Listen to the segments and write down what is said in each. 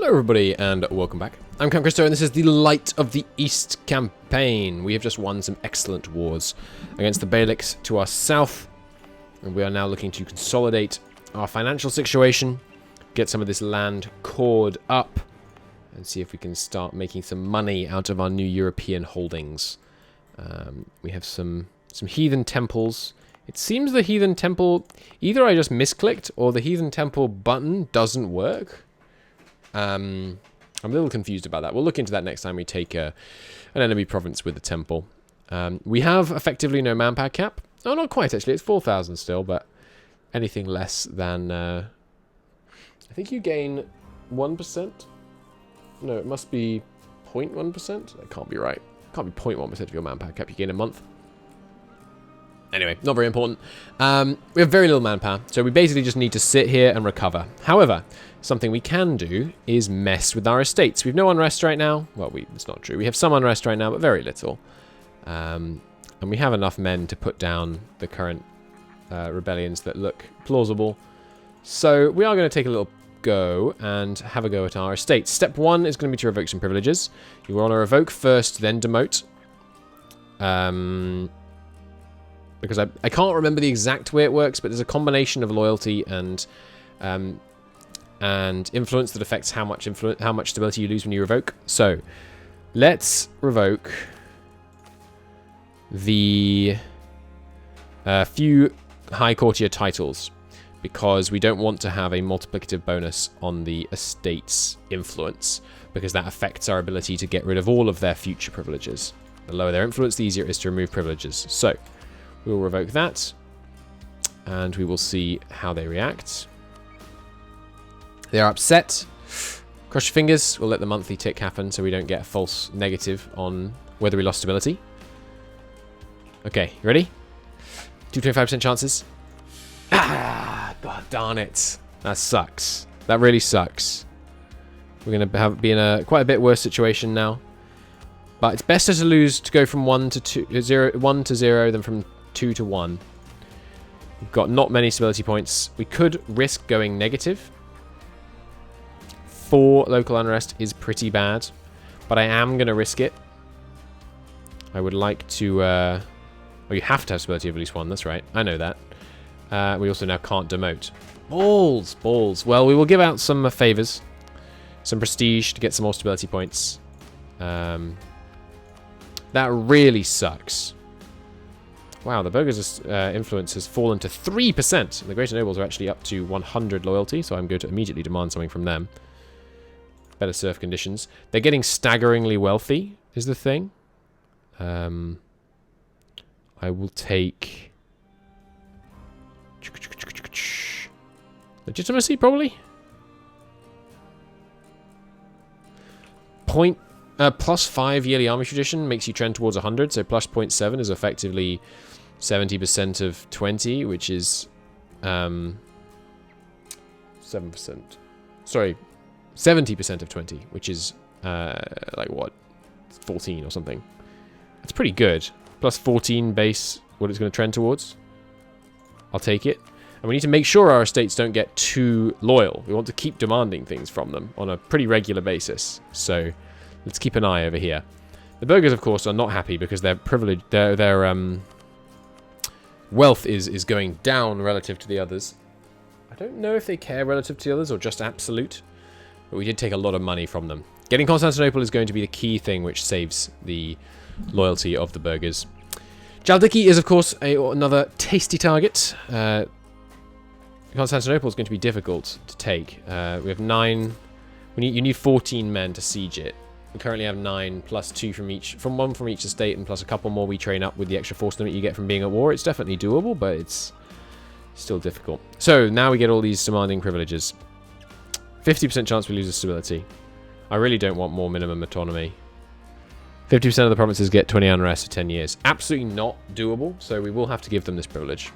Hello everybody and welcome back. I'm Count Christo and this is the Light of the East campaign. We have just won some excellent wars against the Beyliks to our south, and we are now looking to consolidate our financial situation, get some of this land cored up, and see if we can start making some money out of our new European holdings. We have some heathen temples. It seems the heathen temple, either I just misclicked or the heathen temple button doesn't work. I'm a little confused about that. We'll look into that next time we take an enemy province with the temple. We have effectively no manpower cap. Oh, not quite actually. It's 4,000 still, but anything less than... I think you gain 1%. No, it must be 0.1%. That can't be right. It can't be 0.1% of your manpower cap you gain a month. Anyway, not very important. We have very little manpower, so we basically just need to sit here and recover. However, something we can do is mess with our estates. We have no unrest right now. Well, it's not true. We have some unrest right now, but very little. And we have enough men to put down the current rebellions that look plausible. So we are going to take a little go and have a go at our estates. Step 1 is going to be to revoke some privileges. You want to revoke first, then demote. Because I can't remember the exact way it works, but there's a combination of loyalty and influence that affects how much stability you lose when you revoke. So let's revoke the few high courtier titles, because we don't want to have a multiplicative bonus on the estate's influence, because that affects our ability to get rid of all of their future privileges. The lower their influence, the easier it is to remove privileges. So we will revoke that, and we will see how they react. They are upset. Cross your fingers. We'll let the monthly tick happen so we don't get a false negative on whether we lost stability. Okay, you ready? 225% chances. Ah, god darn it. That sucks. That really sucks. We're going to be in a quite a bit worse situation now. But it's better to lose, to go from 1 to 0 than from 2 to 1. We've got not many stability points. We could risk going negative. 4 local unrest is pretty bad, but I am going to risk it. I would like to... oh, you have to have stability of at least 1, that's right. I know that. We also now can't demote. Balls! Balls. Well, we will give out some favours. Some prestige to get some more stability points. That really sucks. Wow, the burghers' influence has fallen to 3%. The greater nobles are actually up to 100 loyalty, so I'm going to immediately demand something from them. Better serf conditions. They're getting staggeringly wealthy, is the thing. I will take... legitimacy, probably? Plus 5 yearly army tradition makes you trend towards 100, so plus 0.7 is effectively 70% of 20, which is 7%. Sorry, 70% of 20, which is like what, 14 or something. That's pretty good. Plus 14 base, what it's going to trend towards. I'll take it. And we need to make sure our estates don't get too loyal. We want to keep demanding things from them on a pretty regular basis. So let's keep an eye over here. The burghers, of course, are not happy because their privilege, their wealth is going down relative to the others. I don't know if they care relative to the others or just absolute, but we did take a lot of money from them. Getting Constantinople is going to be the key thing which saves the loyalty of the burghers. Jaldiki is, of course, another tasty target. Constantinople is going to be difficult to take. We have 9. You need 14 men to siege it. We currently have 9 plus 2 from one from each estate, and plus a couple more we train up with the extra force limit you get from being at war. It's definitely doable, but it's still difficult. So now we get all these demanding privileges. 50% chance we lose the stability. I really don't want more minimum autonomy. 50% of the provinces get 20 unrest for 10 years. Absolutely not doable, so we will have to give them this privilege.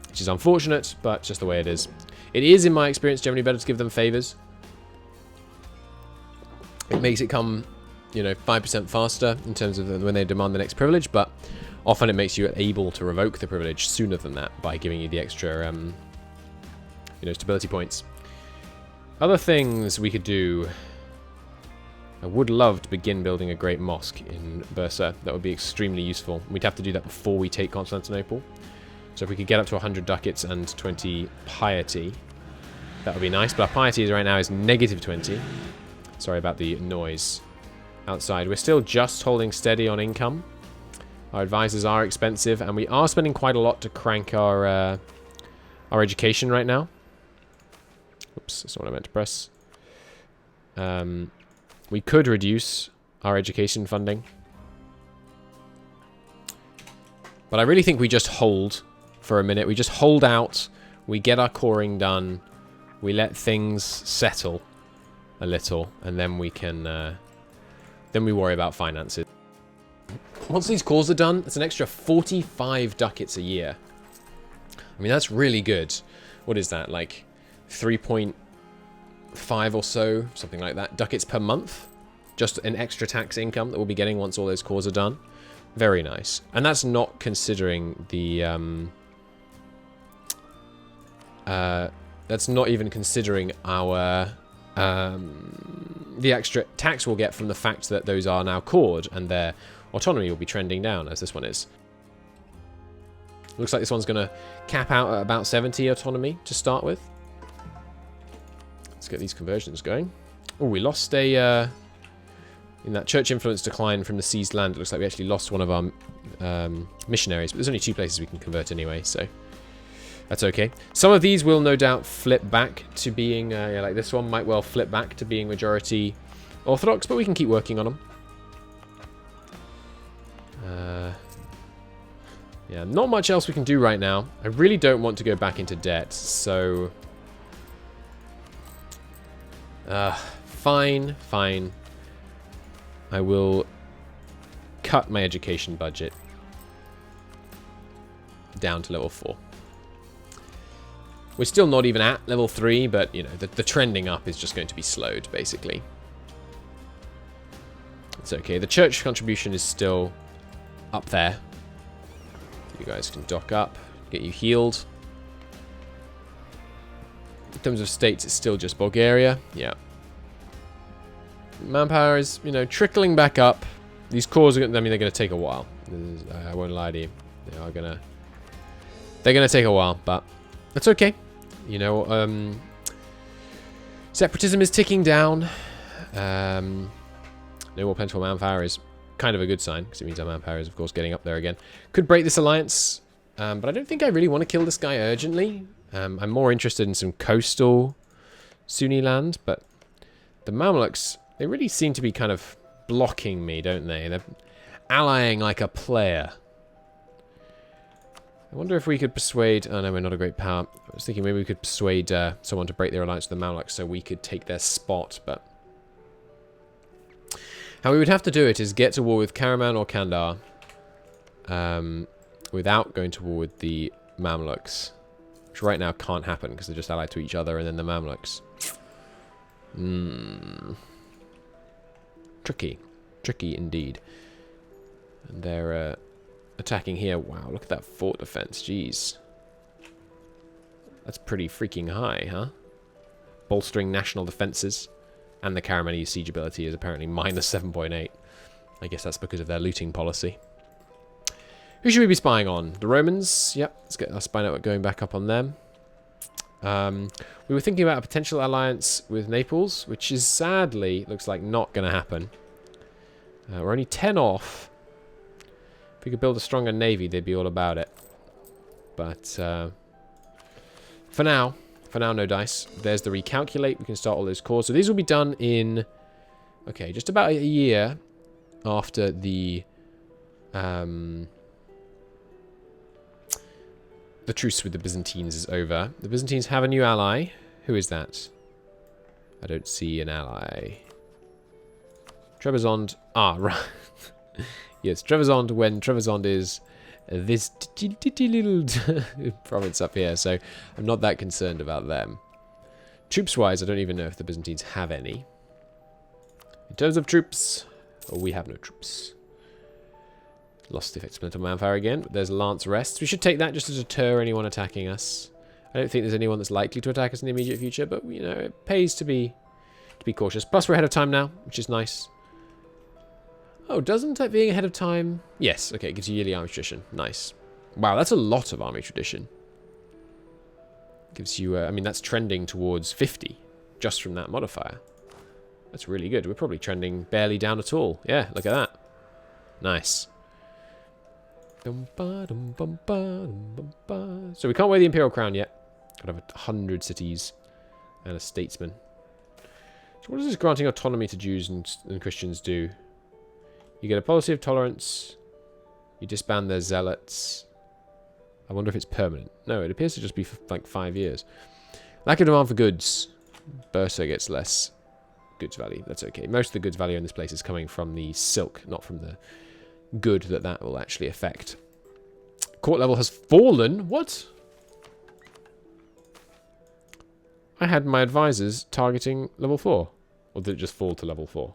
Which is unfortunate, but just the way it is. It is, in my experience, generally better to give them favours. It makes it come, 5% faster in terms of when they demand the next privilege, but often it makes you able to revoke the privilege sooner than that by giving you the extra, stability points. Other things we could do. I would love to begin building a great mosque in Bursa. That would be extremely useful. We'd have to do that before we take Constantinople. So if we could get up to 100 ducats and 20 piety, that would be nice. But our piety right now is negative 20. Sorry about the noise outside. We're still just holding steady on income. Our advisors are expensive, and we are spending quite a lot to crank our education right now. Oops, that's not what I meant to press. We could reduce our education funding. But I really think we just hold for a minute. We just hold out. We get our coring done. We let things settle a little. And then we can... then we worry about finances. Once these cores are done, it's an extra 45 ducats a year. I mean, that's really good. What is that? Like 3.5 or so, something like that, ducats per month. Just an extra tax income that we'll be getting once all those cores are done. Very nice. And that's not considering the... that's not even considering our... the extra tax we'll get from the fact that those are now cored and their autonomy will be trending down, as this one is. Looks like this one's going to cap out at about 70 autonomy to start with. Let's get these conversions going. Oh, we lost a... in that church influence decline from the seized land, it looks like we actually lost one of our missionaries. But there's only 2 places we can convert anyway, so that's okay. Some of these will no doubt flip back to being... yeah, like this one might well flip back to being majority Orthodox, but we can keep working on them. Yeah, not much else we can do right now. I really don't want to go back into debt, so... fine, fine. I will cut my education budget down to level 4. We're still not even at level 3, but, you know, the trending up is just going to be slowed, basically. It's okay. The church contribution is still up there. You guys can dock up, get you healed. In terms of states, it's still just Bulgaria. Yeah. Manpower is, you know, trickling back up. These cores are, I mean, they're going to take a while. I won't lie to you. They are going to... They're going to take a while, but that's okay. You know, separatism is ticking down. No more plentiful manpower is kind of a good sign, because it means our manpower is, of course, getting up there again. Could break this alliance, but I don't think I really want to kill this guy urgently. I'm more interested in some coastal Sunni land, but the Mamluks, they really seem to be kind of blocking me, don't they? They're allying like a player. I wonder if we could persuade... Oh, no, we're not a great power. I was thinking maybe we could persuade someone to break their alliance with the Mamluks so we could take their spot, but... How we would have to do it is get to war with Karaman or Kandahar without going to war with the Mamluks. Which right now can't happen because they're just allied to each other and then the Mamluks. Tricky. Tricky indeed. And they're attacking here. Wow, look at that fort defense. Jeez. That's pretty freaking high, huh? Bolstering national defenses. And the Karamanese siege ability is apparently minus 7.8. I guess that's because of their looting policy. Who should we be spying on? The Romans? Yep, let's get our spy network going back up on them. We were thinking about a potential alliance with Naples, which is sadly, looks like not going to happen. We're only 10 off. If we could build a stronger navy, they'd be all about it. But for now, no dice. There's the recalculate. We can start all those cores. So these will be done in, okay, just about a year after the truce with the Byzantines is over. The Byzantines have a new ally. Who is that? I don't see an ally. Trebizond. Ah, right. Yes, Trebizond when Trebizond is this little province up here, so I'm not that concerned about them. Troops-wise, I don't even know if the Byzantines have any. In terms of troops, we have no troops. Lost effective mental manpower again, but there's Lance Rests. We should take that just to deter anyone attacking us. I don't think there's anyone that's likely to attack us in the immediate future, but, you know, it pays to be cautious. Plus, we're ahead of time now, which is nice. Oh, doesn't it being ahead of time? Yes, okay, it gives you yearly army tradition. Nice. Wow, that's a lot of army tradition. Gives you, I mean, that's trending towards 50 just from that modifier. That's really good. We're probably trending barely down at all. Yeah, look at that. Nice. So we can't wear the Imperial Crown yet. Gotta have 100 cities and a statesman. So what does this granting autonomy to Jews and Christians do? You get a policy of tolerance. You disband their zealots. I wonder if it's permanent. No, it appears to just be for like 5 years. Lack of demand for goods. Bursa gets less goods value. That's okay. Most of the goods value in this place is coming from the silk, not from the good that will actually affect. Court level has fallen? What? I had my advisors targeting level 4. Or did it just fall to level 4?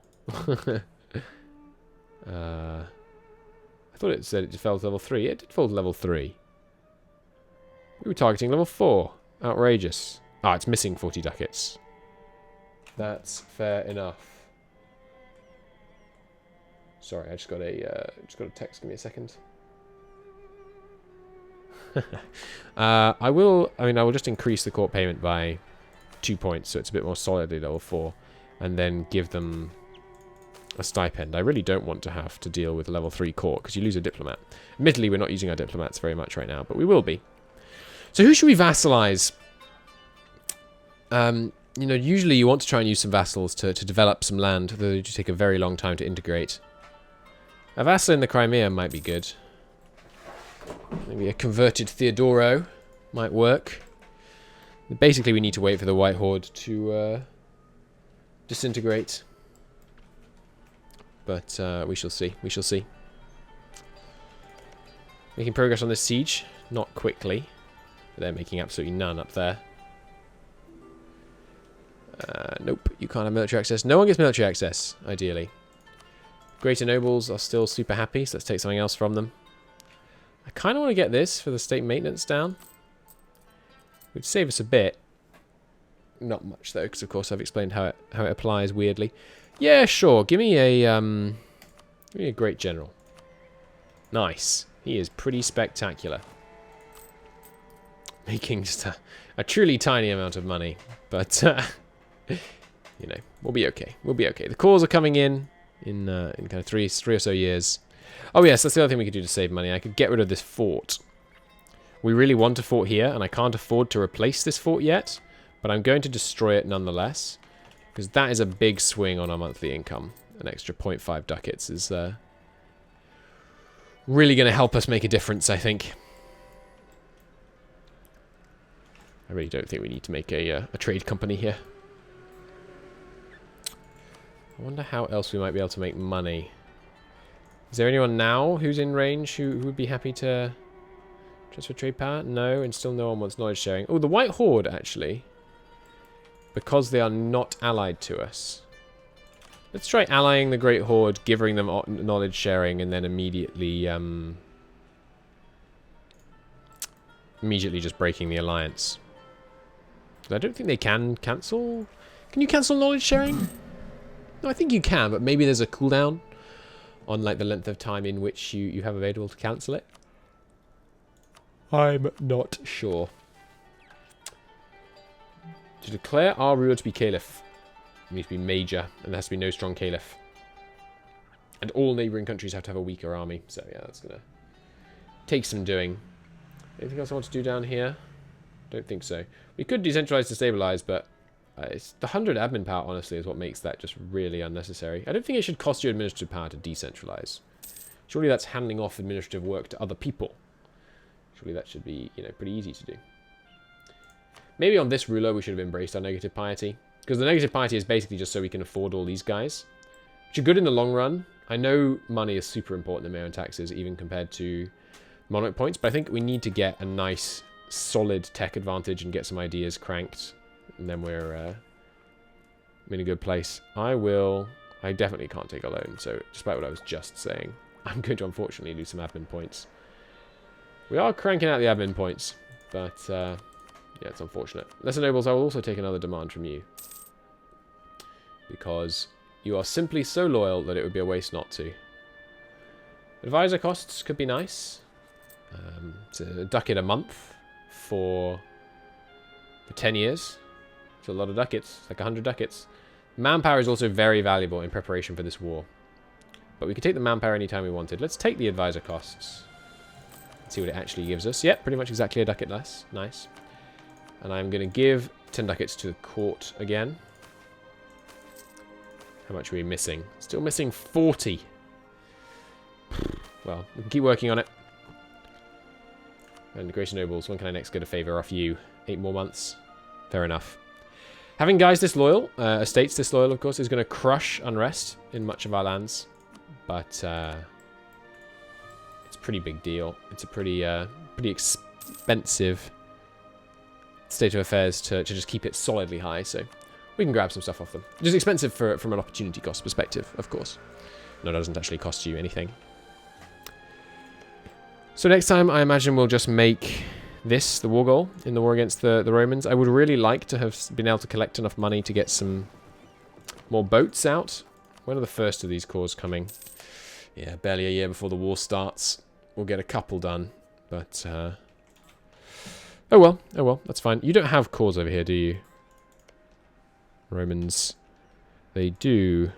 I thought it said it just fell to level 3. It did fall to level 3. We were targeting level 4. Outrageous. Ah, it's missing 40 ducats. That's fair enough. Sorry, I just got a text. Give me a second. I will just increase the court payment by 2 points, so it's a bit more solidly level 4, and then give them a stipend. I really don't want to have to deal with level 3 court, because you lose a diplomat. Admittedly, we're not using our diplomats very much right now, but we will be. So who should we vassalize? You know, usually you want to try and use some vassals to develop some land, though they do take a very long time to integrate. A vassal in the Crimea might be good. Maybe a converted Theodoro might work. Basically, we need to wait for the White Horde to disintegrate. But we shall see. We shall see. Making progress on this siege. Not quickly. But they're making absolutely none up there. Nope, you can't have military access. No one gets military access, ideally. Greater nobles are still super happy, so let's take something else from them. I kind of want to get this for the state maintenance down. Which save us a bit. Not much, though, because, of course, I've explained how it applies weirdly. Yeah, sure. Give me a great general. Nice. He is pretty spectacular. Making just a truly tiny amount of money. But, you know, we'll be okay. We'll be okay. The cores are coming in kind of three or so years. Oh, yes, that's the other thing we could do to save money. I could get rid of this fort. We really want a fort here, and I can't afford to replace this fort yet. But I'm going to destroy it nonetheless. Because that is a big swing on our monthly income. An extra 0.5 ducats is really going to help us make a difference, I think. I really don't think we need to make a trade company here. I wonder how else we might be able to make money. Is there anyone now who's in range who would be happy to transfer trade power? No, and still no one wants knowledge sharing. Oh, the White Horde, actually. Because they are not allied to us. Let's try allying the Great Horde, giving them knowledge sharing, and then immediately just breaking the alliance. I don't think they can cancel. Can you cancel knowledge sharing? No, I think you can, but maybe there's a cooldown on like the length of time in which you have available to cancel it. I'm not sure. To declare our ruler to be caliph, it needs to be major, and there has to be no strong caliph. And all neighbouring countries have to have a weaker army. So yeah, that's gonna take some doing. Anything else I want to do down here? Don't think so. We could decentralize to stabilize, but it's the 100 admin power, honestly, is what makes that just really unnecessary. I don't think it should cost you administrative power to decentralize. Surely that's handing off administrative work to other people. Surely that should be, you know, pretty easy to do. Maybe on this ruler we should have embraced our negative piety. Because the negative piety is basically just so we can afford all these guys. Which are good in the long run. I know money is super important in MEIOU taxes, even compared to monarch points. But I think we need to get a nice, solid tech advantage and get some ideas cranked. And then we're in a good place. I definitely can't take a loan. So, despite what I was just saying, I'm going to unfortunately lose some admin points. We are cranking out the admin points. But, Yeah, it's unfortunate. Lesser nobles, I will also take another demand from you. Because you are simply so loyal that it would be a waste not to. Advisor costs could be nice. It's a ducat a month for 10 years. It's a lot of ducats. It's like 100 ducats. Manpower is also very valuable in preparation for this war. But we could take the manpower anytime we wanted. Let's take the advisor costs. Let's see what it actually gives us. Yep, pretty much exactly a ducat less. Nice. And I'm going to give 10 ducats to the court again. How much are we missing? Still missing 40. Well, we can keep working on it. And the Grace Nobles, when can I next get a favour off you? 8 more months. Fair enough. Having guys disloyal, estates disloyal, of course, is going to crush unrest in much of our lands. But it's a pretty big deal. It's a pretty expensive state of affairs to just keep it solidly high. So we can grab some stuff off them. Just expensive from an opportunity cost perspective, of course. No, it doesn't actually cost you anything. So next time, I imagine we'll just make this the war goal in the war against the Romans. I would really like to have been able to collect enough money to get some more boats out. When are the first of these cores coming? Yeah, barely a year before the war starts. We'll get a couple done, but oh well, that's fine. You don't have cores over here, do you? Romans, they do.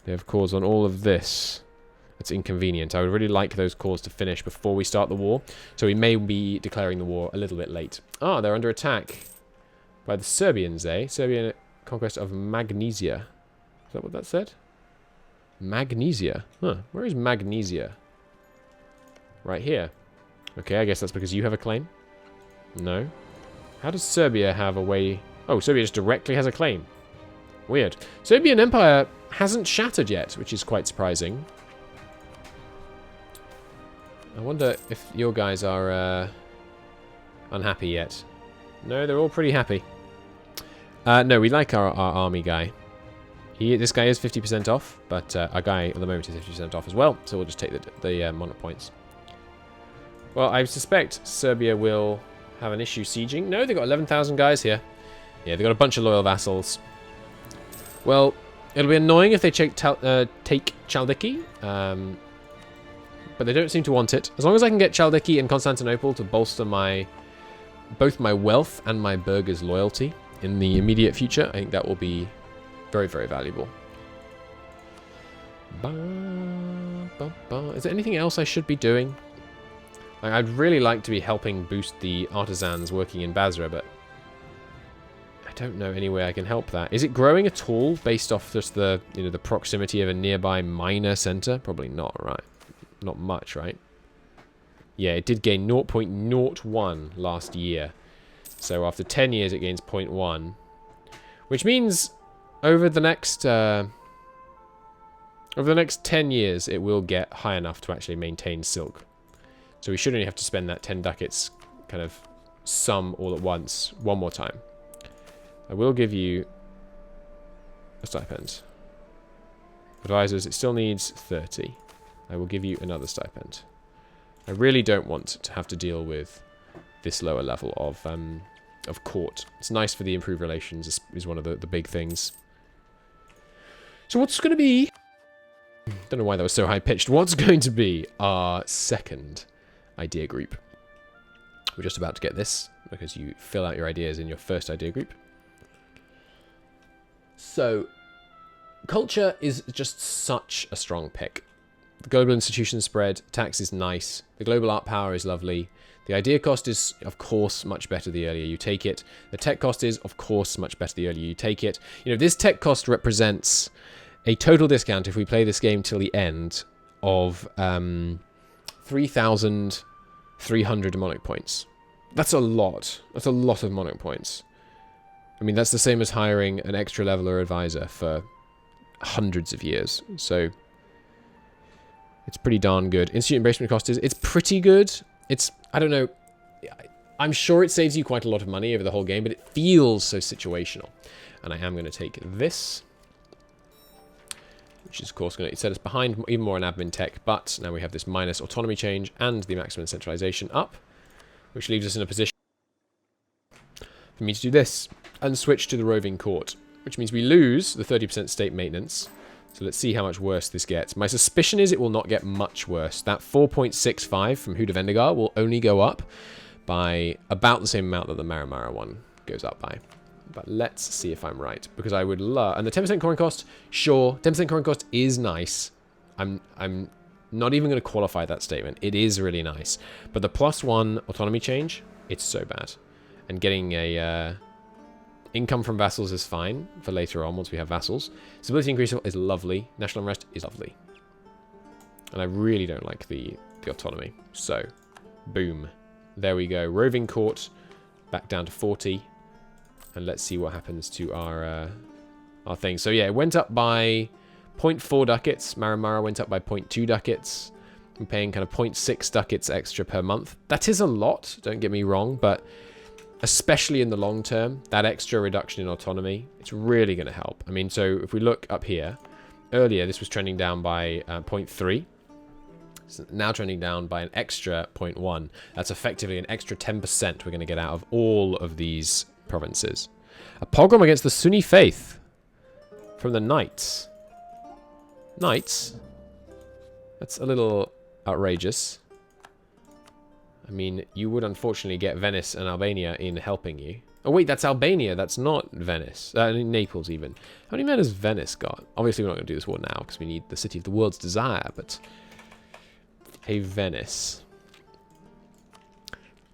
They have cores on all of this. It's inconvenient. I would really like those cores to finish before we start the war. So we may be declaring the war a little bit late. Ah, they're under attack by the Serbians, eh? Serbian conquest of Magnesia. Is that what that said? Magnesia. Huh. Where is Magnesia? Right here. Okay, I guess that's because you have a claim. No. How does Serbia have a way... Oh, Serbia just directly has a claim. Weird. Serbian Empire hasn't shattered yet, which is quite surprising. I wonder if your guys are unhappy yet. No, they're all pretty happy. No, we like our army guy. This guy is 50% off, but our guy at the moment is 50% off as well, so we'll just take the monarch points. Well, I suspect Serbia will have an issue sieging. No, they've got 11,000 guys here. Yeah, they've got a bunch of loyal vassals. Well, it'll be annoying if they take Chaldiki, but they don't seem to want it. As long as I can get Chaldiki and Constantinople to bolster both my wealth and my burghers' loyalty in the immediate future, I think that will be very, very valuable. Is there anything else I should be doing? I'd really like to be helping boost the artisans working in Basra, but I don't know any way I can help that. Is it growing at all based off just the proximity of a nearby minor center? Probably not, right? Not much, right? Yeah, it did gain 0.01 last year. So after 10 years, it gains 0.1, which means over the next 10 years, it will get high enough to actually maintain silk. So we should only have to spend that 10 ducats kind of sum all at once one more time. I will give you a stipend. Advisors, it still needs 30. I will give you another stipend. I really don't want to have to deal with this lower level of court. It's nice for the improved relations, is one of the big things. So what's going to be... Don't know why that was so high-pitched. What's going to be our second idea group? We're just about to get this, because you fill out your ideas in your first idea group. So, culture is just such a strong pick. The global institution spread, tax is nice, the global art power is lovely, the idea cost is, of course, much better the earlier you take it, the tech cost is, of course, much better the earlier you take it. You know, this tech cost represents a total discount, if we play this game till the end, of 3,300 monarch points. That's a lot. That's a lot of monarch points. I mean, that's the same as hiring an extra leveler advisor for hundreds of years. So it's pretty darn good. Institute embracement cost is, it's pretty good. It's, I don't know, I'm sure it saves you quite a lot of money over the whole game, but it feels so situational. And I am going to take this, which is of course going to set us behind even more in admin tech, but now we have this minus autonomy change and the maximum centralization up, which leaves us in a position for me to do this and switch to the roving court, which means we lose the 30% state maintenance. So let's see how much worse this gets. My suspicion is it will not get much worse. That 4.65 from Hood of Endegar will only go up by about the same amount that the Maramara one goes up by. But let's see if I'm right, because I would love... And the 10% coin cost, sure, 10% coin cost is nice. I'm not even going to qualify that statement. It is really nice. But the +1 autonomy change, it's so bad. And getting a... income from vassals is fine for later on once we have vassals. Stability increase is lovely. National unrest is lovely. And I really don't like the autonomy. So, boom. There we go. Roving court back down to 40. And let's see what happens to our thing. So yeah, it went up by 0.4 ducats. Maramara went up by 0.2 ducats. I'm paying kind of 0.6 ducats extra per month. That is a lot, don't get me wrong, but especially in the long term, that extra reduction in autonomy, it's really going to help. I mean, so if we look up here, earlier this was trending down by 0.3. So now trending down by an extra 0.1. That's effectively an extra 10% we're going to get out of all of these provinces. A pogrom against the Sunni faith from the Knights. Knights? That's a little outrageous. I mean, you would unfortunately get Venice and Albania in helping you. Oh wait, that's Albania, that's not Venice. Naples even. How many men has Venice got? Obviously we're not going to do this war now because we need the city of the world's desire, but... Hey, Venice.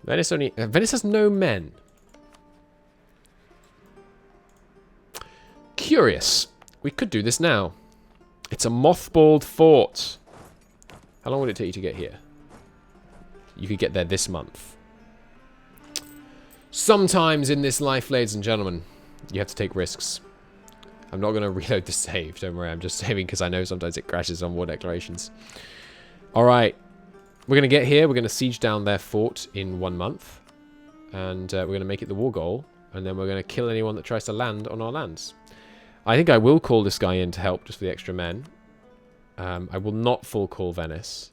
Venice has no men. Curious. We could do this now. It's a mothballed fort. How long would it take you to get here? You could get there this month. Sometimes in this life, ladies and gentlemen, you have to take risks. I'm not going to reload the save, don't worry. I'm just saving because I know sometimes it crashes on war declarations. Alright. We're going to get here. We're going to siege down their fort in 1 month. And we're going to make it the war goal. And then we're going to kill anyone that tries to land on our lands. I think I will call this guy in to help just for the extra men. I will not full call Venice.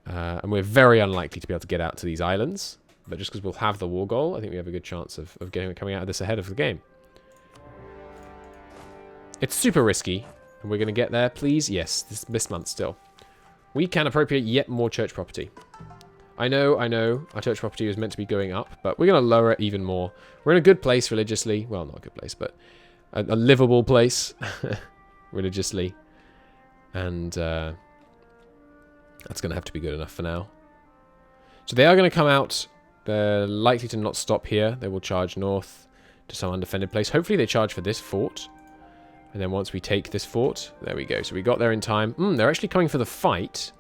And we're very unlikely to be able to get out to these islands. But just because we'll have the war goal, I think we have a good chance of coming out of this ahead of the game. It's super risky. And we're going to get there, please. Yes, this month still. We can appropriate yet more church property. I know, our church property was meant to be going up, but we're going to lower it even more. We're in a good place religiously. Well, not a good place, but a livable place religiously. And that's going to have to be good enough for now. So they are going to come out. They're likely to not stop here. They will charge north to some undefended place. Hopefully they charge for this fort. And then once we take this fort, there we go. So we got there in time. They're actually coming for the fight.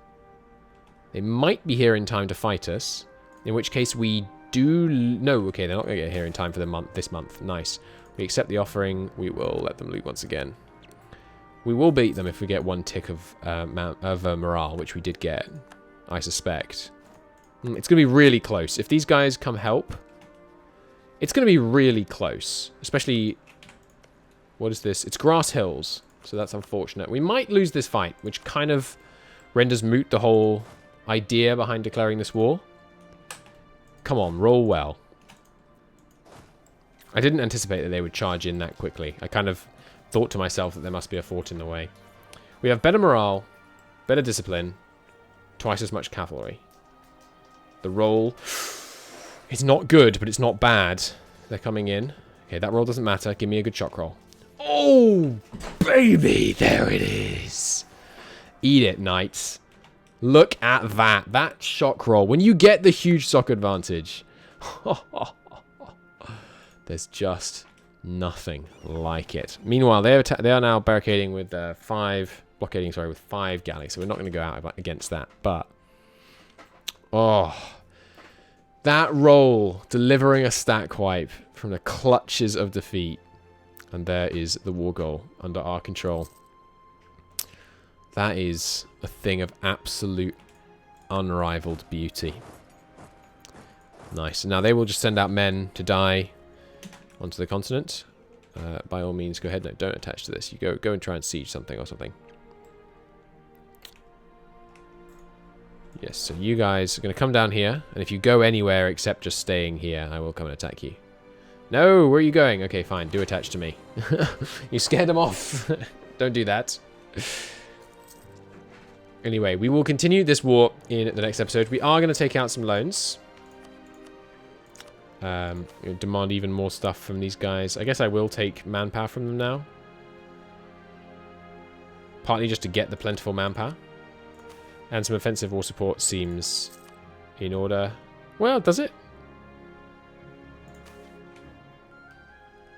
They might be here in time to fight us. In which case we do... No, okay, they're not going to get here in time for the this month. Nice. We accept the offering. We will let them loot once again. We will beat them if we get 1 tick of morale, which we did get, I suspect. It's going to be really close. If these guys come help, it's going to be really close. Especially... What is this? It's Grass Hills, so that's unfortunate. We might lose this fight, which kind of renders moot the whole idea behind declaring this war. Come on, roll well. I didn't anticipate that they would charge in that quickly. I kind of thought to myself that there must be a fort in the way. We have better morale, better discipline, twice as much cavalry. The roll is not good, but it's not bad. They're coming in. Okay, that roll doesn't matter. Give me a good shock roll. Oh, baby, there it is. Eat it, knights. Look at that. That shock roll. When you get the huge shock advantage, there's just nothing like it. Meanwhile, they are now barricading with with 5 galleys. So we're not going to go out against that. But, oh, that roll delivering a stack wipe from the clutches of defeat. And there is the war goal under our control. That is a thing of absolute unrivaled beauty. Nice. Now they will just send out men to die onto the continent. By all means, go ahead. No, don't attach to this. You go and try and siege something or something. Yes, so you guys are going to come down here. And if you go anywhere except just staying here, I will come and attack you. No, where are you going? Okay, fine. Do attach to me. You scared them off. Don't do that. Anyway, we will continue this war in the next episode. We are going to take out some loans. Demand even more stuff from these guys. I guess I will take manpower from them now. Partly just to get the plentiful manpower. And some offensive war support seems in order. Well, does it?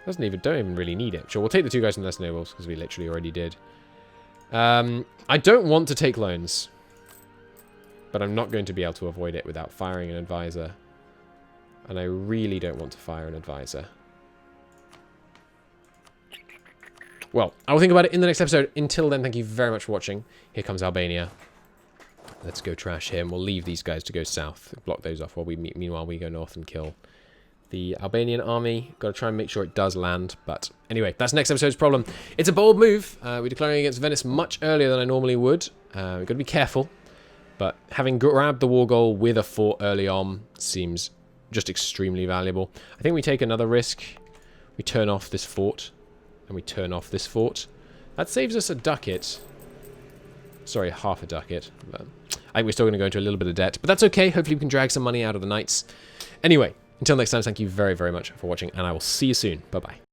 Don't even really need it. Sure, we'll take the 2 guys from less nobles, because we literally already did. I don't want to take loans. But I'm not going to be able to avoid it without firing an advisor. And I really don't want to fire an advisor. Well, I will think about it in the next episode. Until then, thank you very much for watching. Here comes Albania. Let's go trash him. We'll leave these guys to go south. Block those off while meanwhile we go north and kill the Albanian army. Got to try and make sure it does land. But anyway, that's next episode's problem. It's a bold move. We're declaring against Venice much earlier than I normally would. We've got to be careful. But having grabbed the war goal with a fort early on seems just extremely valuable. I think we take another risk. We turn off this fort. And we turn off this fort. That saves us a ducat. Sorry, half a ducat. But I think we're still going to go into a little bit of debt. But that's okay. Hopefully we can drag some money out of the knights. Anyway, until next time, thank you very, very much for watching. And I will see you soon. Bye-bye.